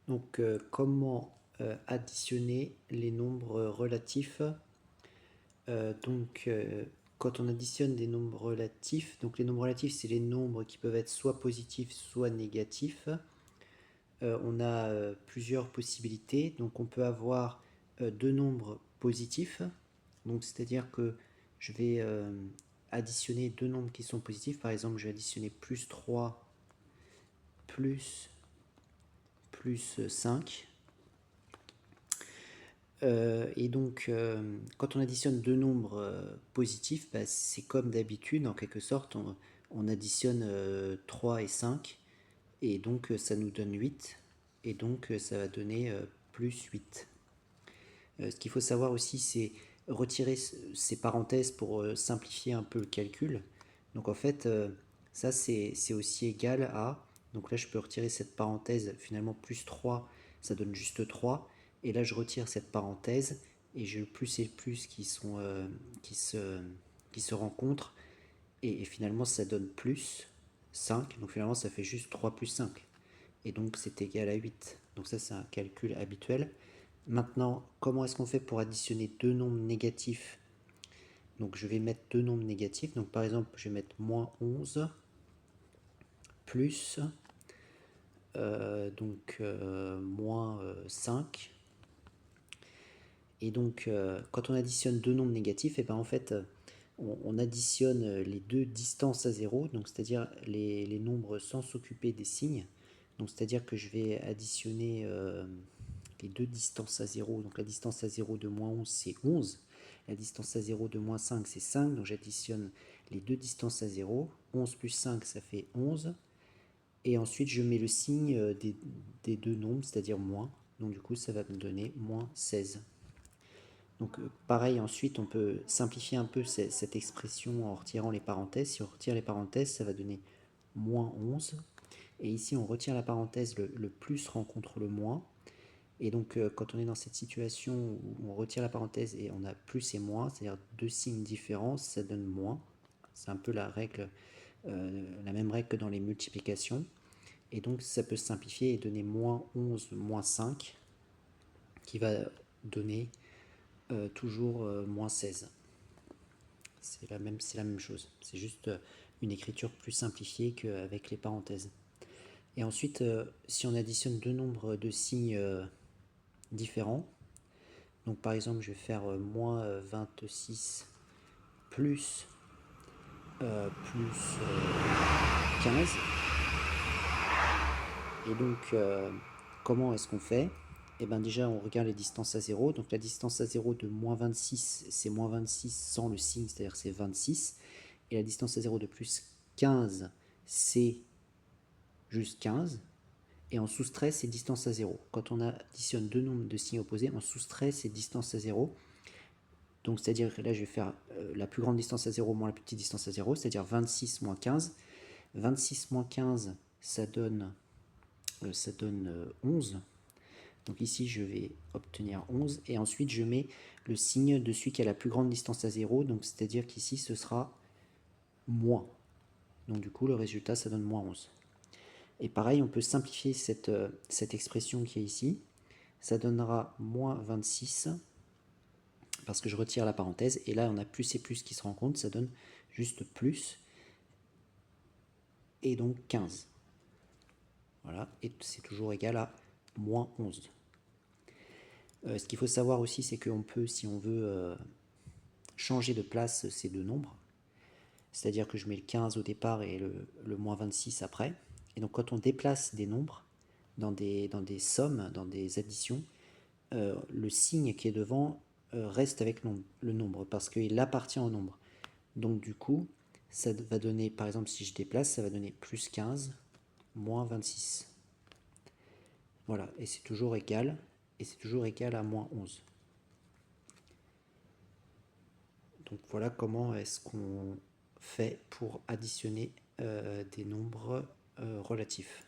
Donc, comment additionner les nombres relatifs? Donc, quand on additionne des nombres relatifs, donc les nombres relatifs, c'est les nombres qui peuvent être soit positifs, soit négatifs. On a plusieurs possibilités. Donc, on peut avoir deux nombres positifs. Donc, c'est-à-dire que je vais additionner deux nombres qui sont positifs. Par exemple, je vais additionner plus 3 plus 5. Et donc, quand on additionne deux nombres positifs, bah, c'est comme d'habitude, en quelque sorte, on additionne 3 et 5, et donc ça nous donne 8, et donc ça va donner plus 8. Ce qu'il faut savoir aussi, c'est retirer ces parenthèses pour simplifier un peu le calcul. Donc en fait, ça c'est aussi égal à... Donc là je peux retirer cette parenthèse, finalement plus 3, ça donne juste 3. Et là je retire cette parenthèse et j'ai le plus et le plus qui se rencontrent. Et finalement ça donne plus 5. Donc finalement ça fait juste 3 plus 5. Et donc c'est égal à 8. Donc ça c'est un calcul habituel. Maintenant, comment est-ce qu'on fait pour additionner deux nombres négatifs? Donc je vais mettre deux nombres négatifs. Donc par exemple, je vais mettre moins 11 plus moins 5. Et donc quand on additionne deux nombres négatifs, et ben en fait on additionne les deux distances à zéro, donc c'est-à-dire les nombres sans s'occuper des signes. Donc c'est-à-dire que je vais additionner les deux distances à 0. Donc la distance à 0 de moins 11, c'est 11. La distance à 0 de moins 5, c'est 5. Donc j'additionne les deux distances à 0. 11 plus 5, ça fait 11. Et ensuite, je mets le signe des deux nombres, c'est-à-dire moins. Donc du coup, ça va me donner moins 16. Donc pareil, ensuite, on peut simplifier un peu cette expression en retirant les parenthèses. Si on retire les parenthèses, ça va donner moins 11. Et ici, on retire la parenthèse, le plus rencontre le moins. Et donc, quand on est dans cette situation où on retire la parenthèse et on a plus et moins, c'est-à-dire deux signes différents, ça donne moins. C'est un peu la règle, la même règle que dans les multiplications. Et donc, ça peut se simplifier et donner moins 11, moins 5, qui va donner toujours moins 16. C'est la même chose. C'est juste une écriture plus simplifiée qu'avec les parenthèses. Et ensuite, si on additionne deux nombres de signes différents, donc par exemple, je vais faire moins 26 plus 15. Et donc, comment est-ce qu'on fait? Et bien déjà, on regarde les distances à 0. Donc la distance à 0 de moins 26, c'est moins 26 sans le signe, c'est-à-dire c'est 26. Et la distance à 0 de plus 15, c'est juste 15. Et on soustrait ces distances à 0. Quand on additionne deux nombres de signes opposés, on soustrait ces distances à 0. Donc c'est-à-dire que là je vais faire la plus grande distance à 0 moins la plus petite distance à 0, c'est-à-dire 26 moins 15. 26 moins 15, ça donne 11. Donc ici je vais obtenir 11. Et ensuite je mets le signe de celui qui a la plus grande distance à 0. Donc c'est-à-dire qu'ici ce sera moins. Donc du coup le résultat ça donne moins 11. Et pareil, on peut simplifier cette expression qui est ici. Ça donnera moins 26 parce que je retire la parenthèse, et là on a plus et plus qui se rencontrent, ça donne juste plus, et donc 15. Voilà, et c'est toujours égal à moins 11. Ce qu'il faut savoir aussi, c'est qu'on peut, si on veut, changer de place ces deux nombres, c'est-à-dire que je mets le 15 au départ et le moins 26 après, et donc quand on déplace des nombres dans des sommes, dans des additions, le signe qui est devant reste avec le nombre, parce qu'il appartient au nombre. Donc du coup, ça va donner, par exemple, si je déplace, ça va donner plus 15, moins 26. Voilà, et c'est toujours égal à moins 11. Donc voilà comment est-ce qu'on fait pour additionner des nombres relatifs.